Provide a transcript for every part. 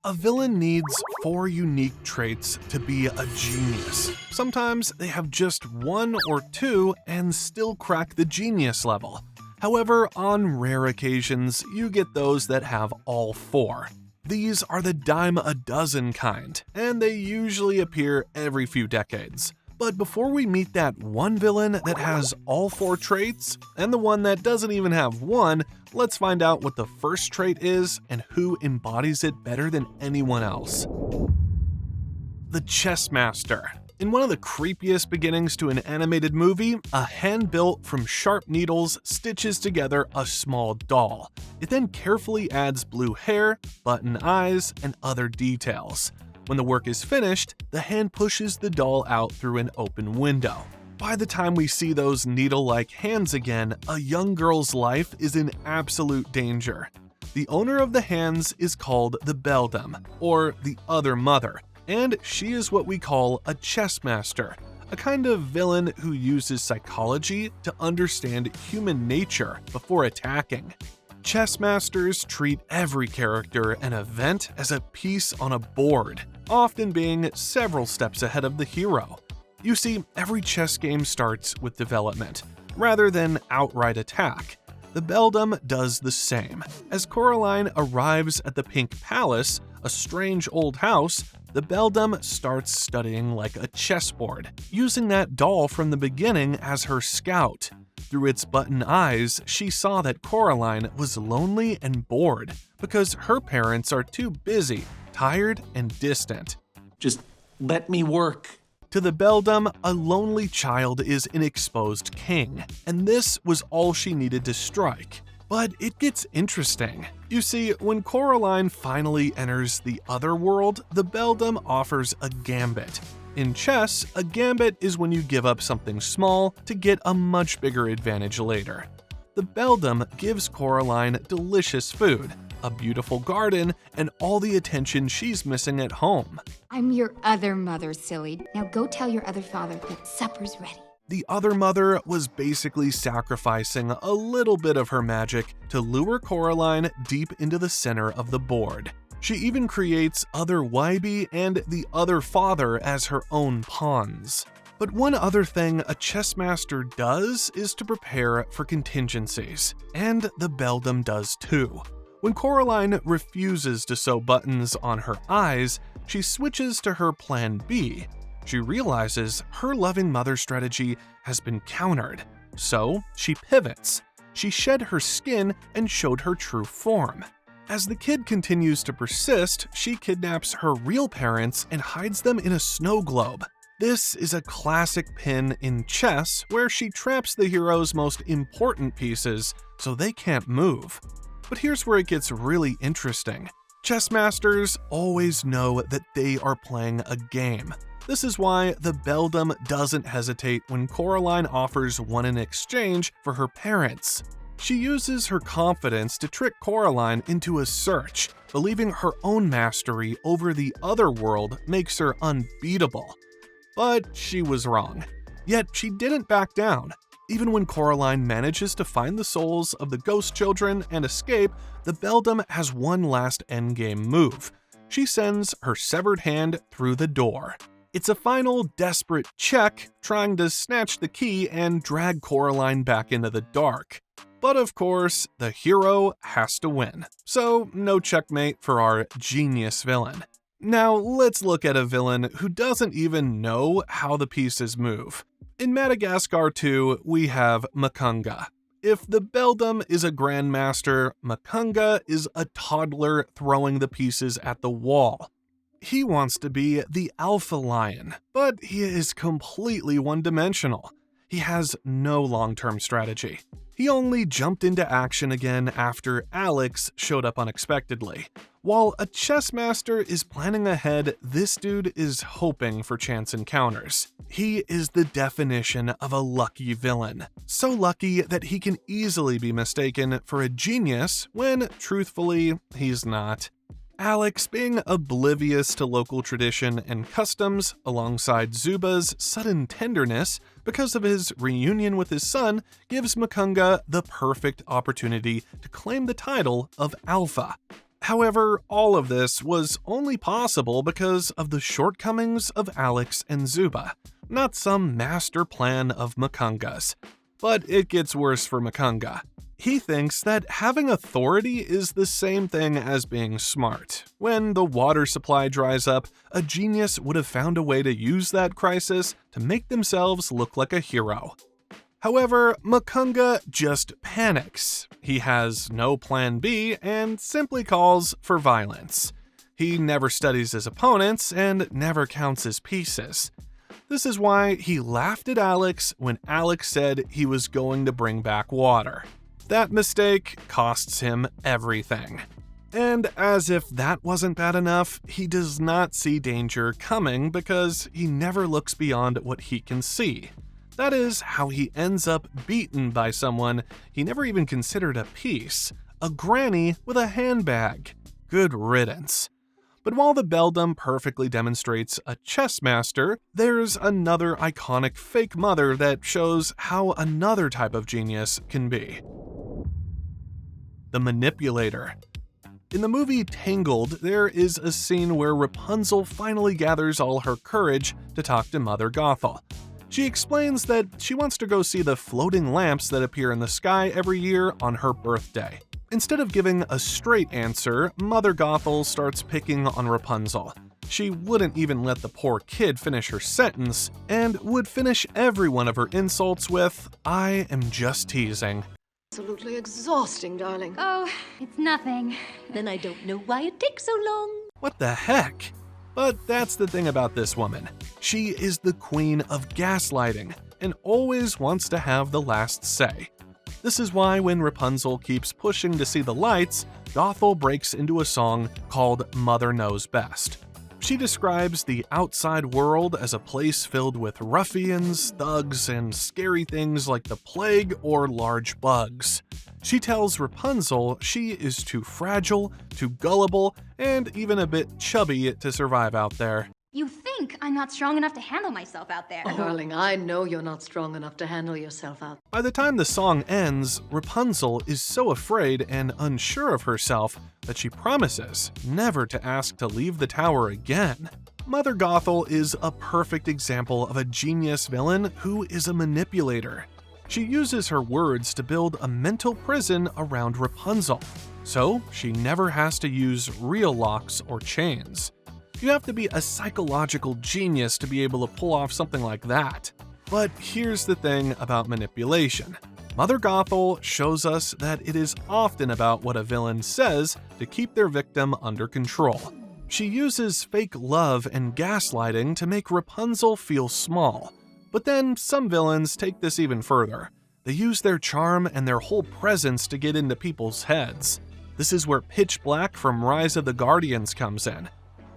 A villain needs 4 unique traits to be a genius. Sometimes they have just 1 or 2 and still crack the genius level. However, on rare occasions, you get those that have all 4. These are the dime a dozen kind, and they usually appear every few decades. But before we meet that one villain that has all 4 traits, and the one that doesn't even have 1, let's find out what the first trait is and who embodies it better than anyone else. The Chess Master. In one of the creepiest beginnings to an animated movie, a hand built from sharp needles stitches together a small doll. It then carefully adds blue hair, button eyes, and other details. When the work is finished, the hand pushes the doll out through an open window. By the time we see those needle-like hands again, a young girl's life is in absolute danger. The owner of the hands is called the beldam, or the other mother, and she is what we call a chess master, a kind of villain who uses psychology to understand human nature before attacking. Chess masters treat every character and event as a piece on a board, often being several steps ahead of the hero. You see, every chess game starts with development, rather than outright attack. The beldam does the same. As Coraline arrives at the Pink Palace, a strange old house, the beldam starts studying like a chessboard, using that doll from the beginning as her scout. Through its button eyes, she saw that Coraline was lonely and bored because her parents are too busy, tired, and distant. Just let me work. To the beldam, a lonely child is an exposed king, and this was all she needed to strike. But it gets interesting. You see, when Coraline finally enters the other world, the beldam offers a gambit. In chess, a gambit is when you give up something small to get a much bigger advantage later. The beldam gives Coraline delicious food, a beautiful garden, and all the attention she's missing at home. I'm your other mother, silly. Now go tell your other father that supper's ready. The other mother was basically sacrificing a little bit of her magic to lure Coraline deep into the center of the board. She even creates other Wybie and the other father as her own pawns. But one other thing a chess master does is to prepare for contingencies, and the beldam does too. When Coraline refuses to sew buttons on her eyes, she switches to her plan B. She realizes her loving mother strategy has been countered, so she pivots. She shed her skin and showed her true form. As the kid continues to persist, she kidnaps her real parents and hides them in a snow globe. This is a classic pin in chess where she traps the hero's most important pieces so they can't move. But here's where it gets really interesting. Chess masters always know that they are playing a game. This is why the beldam doesn't hesitate when Coraline offers one in exchange for her parents. She uses her confidence to trick Coraline into a search, believing her own mastery over the other world makes her unbeatable. But she was wrong. Yet she didn't back down. Even when Coraline manages to find the souls of the ghost children and escape, the beldam has one last endgame move. She sends her severed hand through the door. It's a final desperate check, trying to snatch the key and drag Coraline back into the dark. But of course, the hero has to win, so no checkmate for our genius villain. Now let's look at a villain who doesn't even know how the pieces move. In Madagascar 2, we have Makunga. If the beldam is a grandmaster, Makunga is a toddler throwing the pieces at the wall. He wants to be the alpha lion, but he is completely one-dimensional. He has no long-term strategy. He only jumped into action again after Alex showed up unexpectedly. While a chess master is planning ahead, this dude is hoping for chance encounters. He is the definition of a lucky villain. So lucky that he can easily be mistaken for a genius when, truthfully, he's not. Alex, being oblivious to local tradition and customs, alongside Zuba's sudden tenderness because of his reunion with his son, gives Makunga the perfect opportunity to claim the title of Alpha. However, all of this was only possible because of the shortcomings of Alex and Zuba, not some master plan of Makunga's. But it gets worse for Makunga. He thinks that having authority is the same thing as being smart. When the water supply dries up, a genius would have found a way to use that crisis to make themselves look like a hero. However, Makunga just panics. He has no plan B and simply calls for violence. He never studies his opponents and never counts his pieces. This is why he laughed at Alex when Alex said he was going to bring back water. That mistake costs him everything. And as if that wasn't bad enough, he does not see danger coming because he never looks beyond what he can see. That is how he ends up beaten by someone he never even considered a piece, a granny with a handbag. Good riddance. But while the beldam perfectly demonstrates a chess master, there's another iconic fake mother that shows how another type of genius can be. The manipulator. In the movie Tangled, there is a scene where Rapunzel finally gathers all her courage to talk to Mother Gothel. She explains that she wants to go see the floating lamps that appear in the sky every year on her birthday. Instead of giving a straight answer, Mother Gothel starts picking on Rapunzel. She wouldn't even let the poor kid finish her sentence, and would finish every one of her insults with, "I am just teasing." Absolutely exhausting, darling. Oh, it's nothing. Then I don't know why it takes so long. What the heck? But that's the thing about this woman. She is the queen of gaslighting, and always wants to have the last say. This is why when Rapunzel keeps pushing to see the lights, Gothel breaks into a song called Mother Knows Best. She describes the outside world as a place filled with ruffians, thugs, and scary things like the plague or large bugs. She tells Rapunzel she is too fragile, too gullible, and even a bit chubby to survive out there. You think I'm not strong enough to handle myself out there. Darling, I know you're not strong enough to handle yourself out. By the time the song ends, Rapunzel is so afraid and unsure of herself that she promises never to ask to leave the tower again. Mother Gothel is a perfect example of a genius villain who is a manipulator. She uses her words to build a mental prison around Rapunzel, so she never has to use real locks or chains. You have to be a psychological genius to be able to pull off something like that. But here's the thing about manipulation. Mother Gothel shows us that it is often about what a villain says to keep their victim under control. She uses fake love and gaslighting to make Rapunzel feel small. But then some villains take this even further. They use their charm and their whole presence to get into people's heads. This is where Pitch Black from Rise of the Guardians comes in.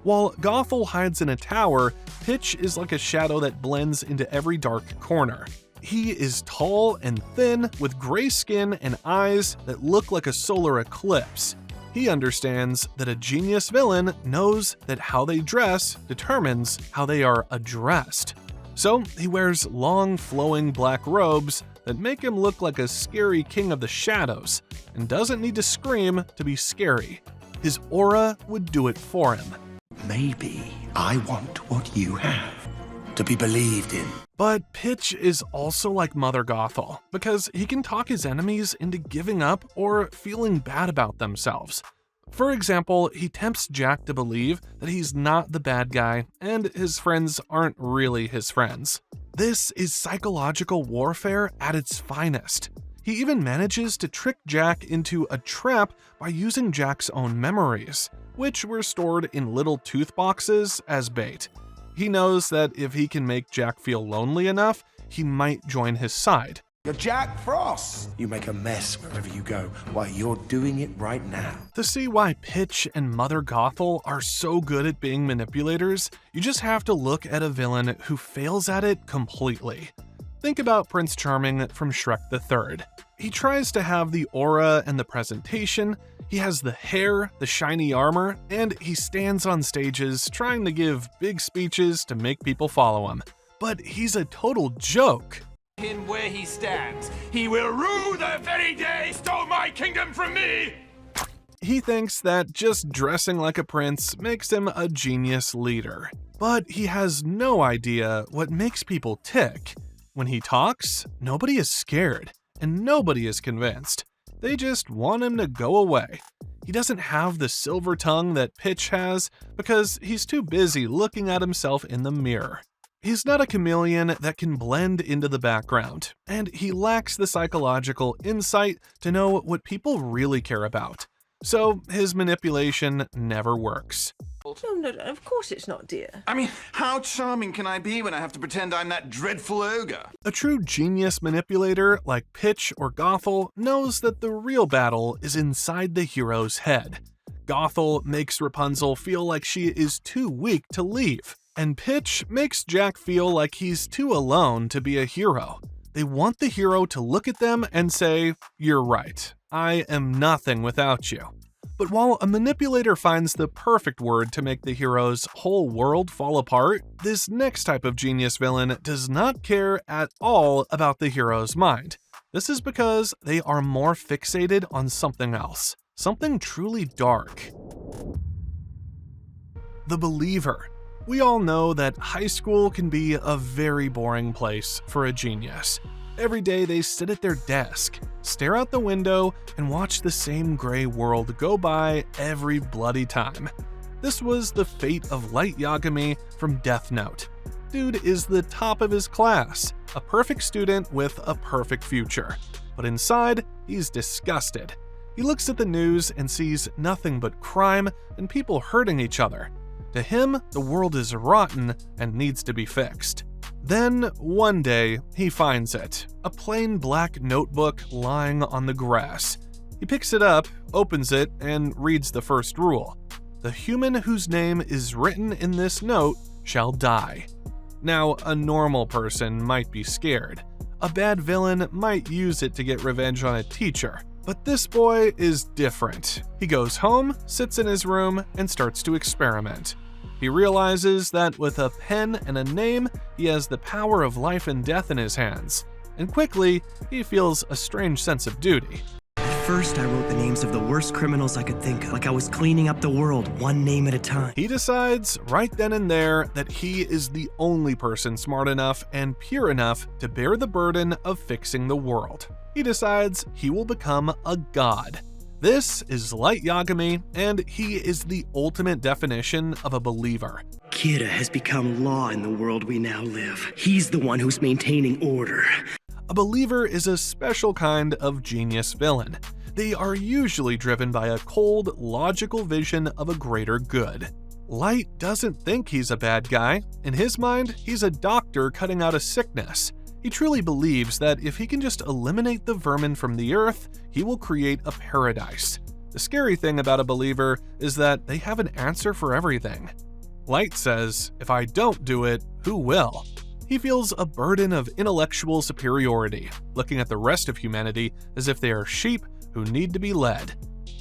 While Gothel hides in a tower, Pitch is like a shadow that blends into every dark corner. He is tall and thin, with gray skin and eyes that look like a solar eclipse. He understands that a genius villain knows that how they dress determines how they are addressed. So he wears long, flowing black robes that make him look like a scary king of the shadows, and doesn't need to scream to be scary. His aura would do it for him. Maybe I want what you have, to be believed in. But Pitch is also like Mother Gothel, because he can talk his enemies into giving up or feeling bad about themselves. For example, he tempts Jack to believe that he's not the bad guy and his friends aren't really his friends. This is psychological warfare at its finest. He even manages to trick Jack into a trap by using Jack's own memories, which were stored in little tooth boxes as bait. He knows that if he can make Jack feel lonely enough, he might join his side. You're Jack Frost. You make a mess wherever you go. Why, you're doing it right now. To see why Pitch and Mother Gothel are so good at being manipulators, you just have to look at a villain who fails at it completely. Think about Prince Charming from Shrek the Third. He tries to have the aura and the presentation, he has the hair, the shiny armor, and he stands on stages trying to give big speeches to make people follow him. But he's a total joke. In where he stands, he will rue the very day he stole my kingdom from me! He thinks that just dressing like a prince makes him a genius leader. But he has no idea what makes people tick. When he talks, nobody is scared, and nobody is convinced. They just want him to go away. He doesn't have the silver tongue that Pitch has because he's too busy looking at himself in the mirror. He's not a chameleon that can blend into the background, and he lacks the psychological insight to know what people really care about. So his manipulation never works. No, of course it's not, dear. I mean, how charming can I be when I have to pretend I'm that dreadful ogre? A true genius manipulator like Pitch or Gothel knows that the real battle is inside the hero's head. Gothel makes Rapunzel feel like she is too weak to leave, and Pitch makes Jack feel like he's too alone to be a hero. They want the hero to look at them and say, "You're right, I am nothing without you." But while a manipulator finds the perfect word to make the hero's whole world fall apart, this next type of genius villain does not care at all about the hero's mind. This is because they are more fixated on something else, something truly dark. The Believer. We all know that high school can be a very boring place for a genius. Every day they sit at their desk, stare out the window, and watch the same gray world go by every bloody time. This was the fate of Light Yagami from Death Note. Dude is the top of his class, a perfect student with a perfect future. But inside, he's disgusted. He looks at the news and sees nothing but crime and people hurting each other. To him, the world is rotten and needs to be fixed. Then, one day, he finds it, a plain black notebook lying on the grass. He picks it up, opens it, and reads the first rule. The human whose name is written in this note shall die. Now, a normal person might be scared. A bad villain might use it to get revenge on a teacher. But this boy is different. He goes home, sits in his room, and starts to experiment. He realizes that with a pen and a name, he has the power of life and death in his hands. And quickly, he feels a strange sense of duty. At first, I wrote the names of the worst criminals I could think of, like I was cleaning up the world, one name at a time. He decides right then and there that he is the only person smart enough and pure enough to bear the burden of fixing the world. He decides he will become a god. This is Light Yagami, and he is the ultimate definition of a believer. Kira has become law in the world we now live. He's the one who's maintaining order. A believer is a special kind of genius villain. They are usually driven by a cold, logical vision of a greater good. Light doesn't think he's a bad guy. In his mind, he's a doctor cutting out a sickness. He truly believes that if he can just eliminate the vermin from the earth, he will create a paradise. The scary thing about a believer is that they have an answer for everything. Light says, if I don't do it, who will? He feels a burden of intellectual superiority, looking at the rest of humanity as if they are sheep who need to be led.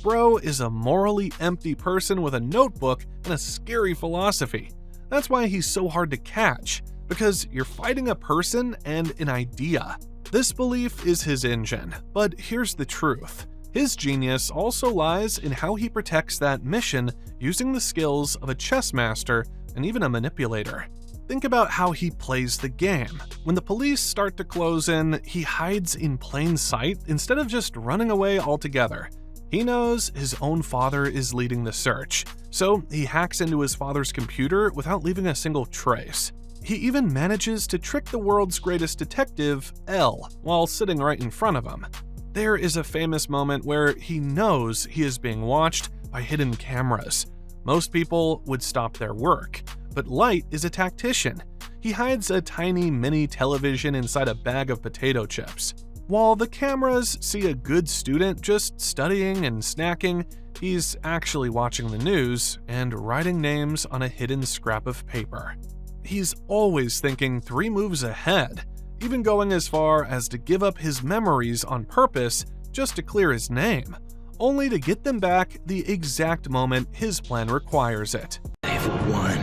Bro is a morally empty person with a notebook and a scary philosophy. That's why he's so hard to catch, because you're fighting a person and an idea. This belief is his engine, but here's the truth. His genius also lies in how he protects that mission using the skills of a chess master and even a manipulator. Think about how he plays the game. When the police start to close in, he hides in plain sight instead of just running away altogether. He knows his own father is leading the search, so he hacks into his father's computer without leaving a single trace. He even manages to trick the world's greatest detective, L, while sitting right in front of him. There is a famous moment where he knows he is being watched by hidden cameras. Most people would stop their work, but Light is a tactician. He hides a tiny mini television inside a bag of potato chips. While the cameras see a good student just studying and snacking, he's actually watching the news and writing names on a hidden scrap of paper. He's always thinking 3 moves ahead, even going as far as to give up his memories on purpose just to clear his name, only to get them back the exact moment his plan requires it. I've won.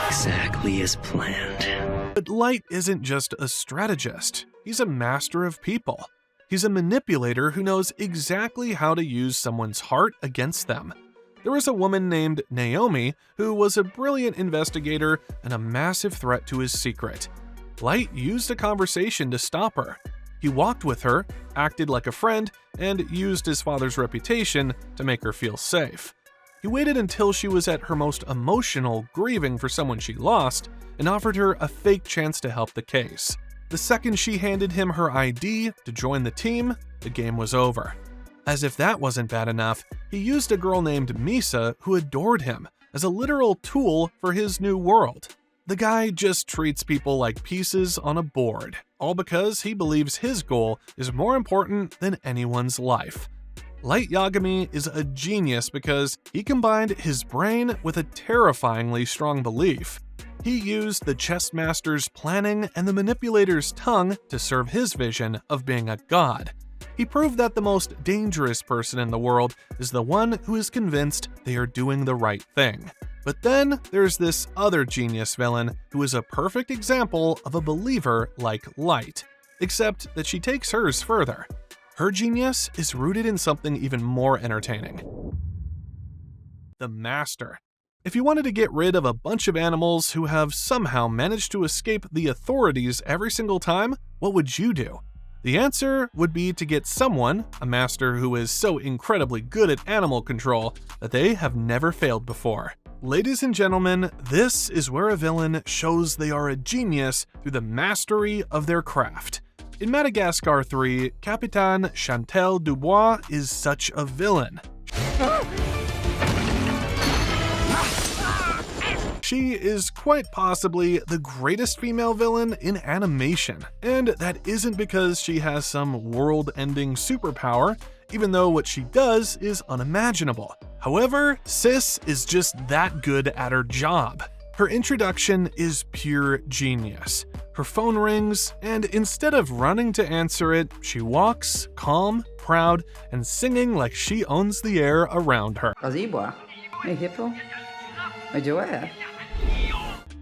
Exactly as planned. But Light isn't just a strategist, he's a master of people. He's a manipulator who knows exactly how to use someone's heart against them. There was a woman named Naomi who was a brilliant investigator and a massive threat to his secret. Light used a conversation to stop her. He walked with her, acted like a friend, and used his father's reputation to make her feel safe. He waited until she was at her most emotional, grieving for someone she lost, and offered her a fake chance to help the case. The second she handed him her ID to join the team, the game was over. As if that wasn't bad enough, he used a girl named Misa who adored him as a literal tool for his new world. The guy just treats people like pieces on a board, all because he believes his goal is more important than anyone's life. Light Yagami is a genius because he combined his brain with a terrifyingly strong belief. He used the chess master's planning and the manipulator's tongue to serve his vision of being a god. He proved that the most dangerous person in the world is the one who is convinced they are doing the right thing. But then there's this other genius villain who is a perfect example of a believer like Light, except that she takes hers further. Her genius is rooted in something even more entertaining: the Master. If you wanted to get rid of a bunch of animals who have somehow managed to escape the authorities every single time, what would you do? The answer would be to get someone, a master who is so incredibly good at animal control that they have never failed before. Ladies and gentlemen, this is where a villain shows they are a genius through the mastery of their craft. In Madagascar 3, Capitaine Chantal Dubois is such a villain. She is quite possibly the greatest female villain in animation, and that isn't because she has some world-ending superpower, even though what she does is unimaginable. However, Sis is just that good at her job. Her introduction is pure genius. Her phone rings, and instead of running to answer it, she walks, calm, proud, and singing like she owns the air around her.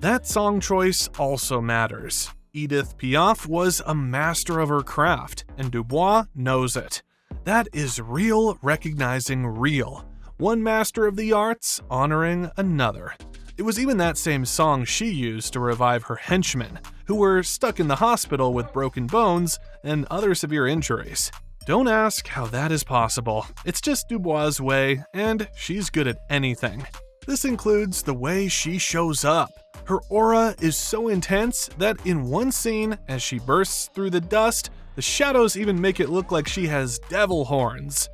That song choice also matters. Edith Piaf was a master of her craft, and Dubois knows it. That is real recognizing real. One master of the arts honoring another. It was even that same song she used to revive her henchmen, who were stuck in the hospital with broken bones and other severe injuries. Don't ask how that is possible. It's just Dubois' way, and she's good at anything. This includes the way she shows up. Her aura is so intense that in one scene, as she bursts through the dust, the shadows even make it look like she has devil horns.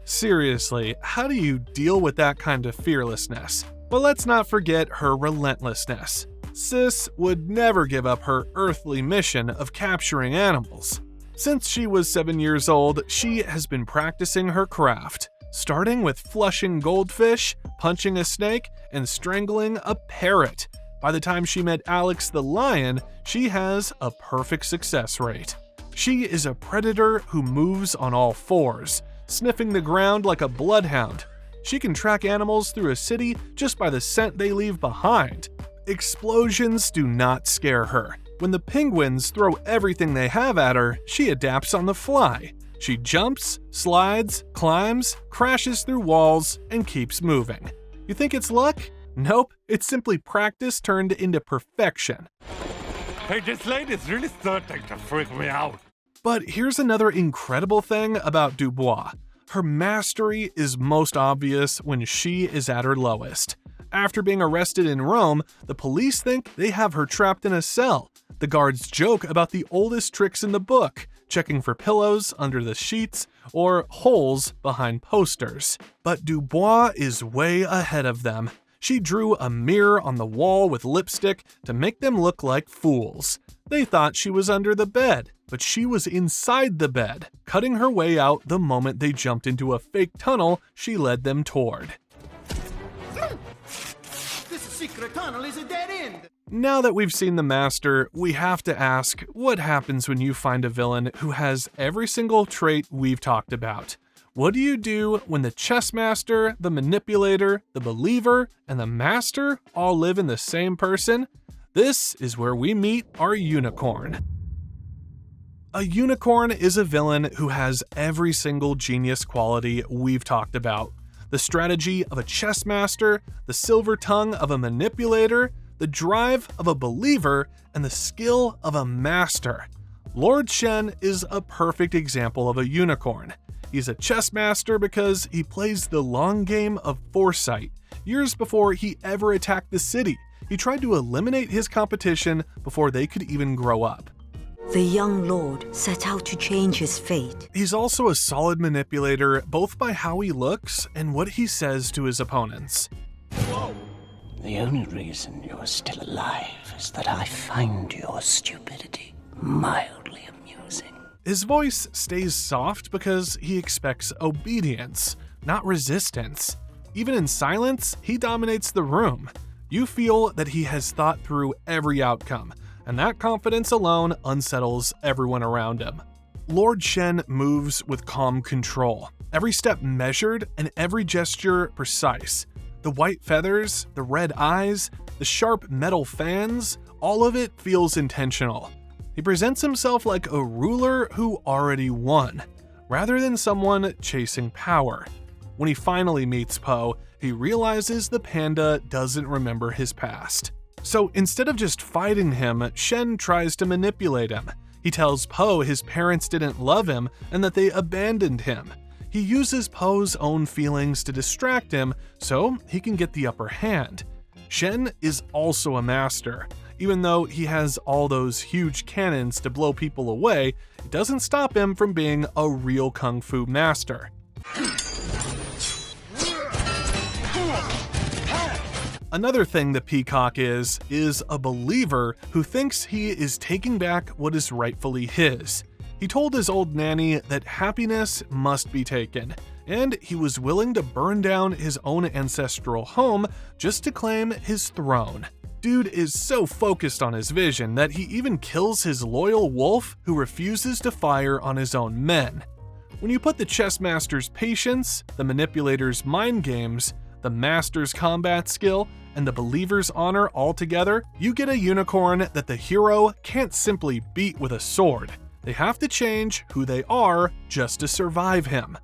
Seriously, how do you deal with that kind of fearlessness? But let's not forget her relentlessness. Sis would never give up her earthly mission of capturing animals. Since she was 7 years old, she has been practicing her craft, starting with flushing goldfish, punching a snake, and strangling a parrot. By the time she met Alex the lion, she has a perfect success rate. She is a predator who moves on all fours, sniffing the ground like a bloodhound. She can track animals through a city just by the scent they leave behind. Explosions do not scare her. When the penguins throw everything they have at her, she adapts on the fly. She jumps, slides, climbs, crashes through walls, and keeps moving. You think it's luck? Nope, it's simply practice turned into perfection. Hey, this lady's really starting to freak me out. But here's another incredible thing about Dubois. Her mastery is most obvious when she is at her lowest. After being arrested in Rome, the police think they have her trapped in a cell. The guards joke about the oldest tricks in the book, checking for pillows under the sheets or holes behind posters. But Dubois is way ahead of them. She drew a mirror on the wall with lipstick to make them look like fools. They thought she was under the bed, but she was inside the bed, cutting her way out the moment they jumped into a fake tunnel she led them toward. This secret tunnel is a dead end! Now that we've seen the Master, we have to ask, what happens when you find a villain who has every single trait we've talked about? What do you do when the chess master, the manipulator, the believer, and the master all live in the same person? This is where we meet our unicorn. A unicorn is a villain who has every single genius quality we've talked about. The strategy of a chess master, the silver tongue of a manipulator, the drive of a believer, and the skill of a master. Lord Shen is a perfect example of a unicorn. He's a chess master because he plays the long game of foresight. Years before he ever attacked the city, he tried to eliminate his competition before they could even grow up. The young lord set out to change his fate. He's also a solid manipulator, both by how he looks and what he says to his opponents. The only reason you're still alive is that I find your stupidity mildly amusing. His voice stays soft because he expects obedience, not resistance. Even in silence, he dominates the room. You feel that he has thought through every outcome, and that confidence alone unsettles everyone around him. Lord Shen moves with calm control, every step measured and every gesture precise. The white feathers, the red eyes, the sharp metal fans, all of it feels intentional. He presents himself like a ruler who already won, rather than someone chasing power. When he finally meets Po, he realizes the panda doesn't remember his past. So instead of just fighting him, Shen tries to manipulate him. He tells Po his parents didn't love him and that they abandoned him. He uses Po's own feelings to distract him so he can get the upper hand. Shen is also a master. Even though he has all those huge cannons to blow people away, it doesn't stop him from being a real kung fu master. Another thing the Peacock is a believer who thinks he is taking back what is rightfully his. He told his old nanny that happiness must be taken, and he was willing to burn down his own ancestral home just to claim his throne. Dude is so focused on his vision that he even kills his loyal wolf who refuses to fire on his own men. When you put the chess master's patience, the manipulator's mind games, the master's combat skill, and the believer's honor all together, you get a unicorn that the hero can't simply beat with a sword. They have to change who they are just to survive him.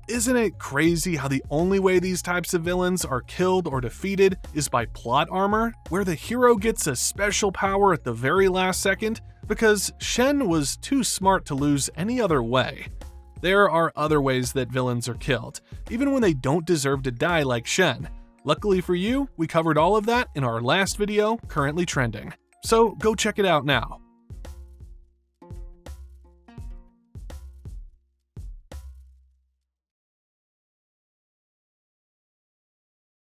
Isn't it crazy how the only way these types of villains are killed or defeated is by plot armor, where the hero gets a special power at the very last second? Because Shen was too smart to lose any other way. There are other ways that villains are killed, even when they don't deserve to die like Shen. Luckily for you, we covered all of that in our last video, currently trending. So go check it out now.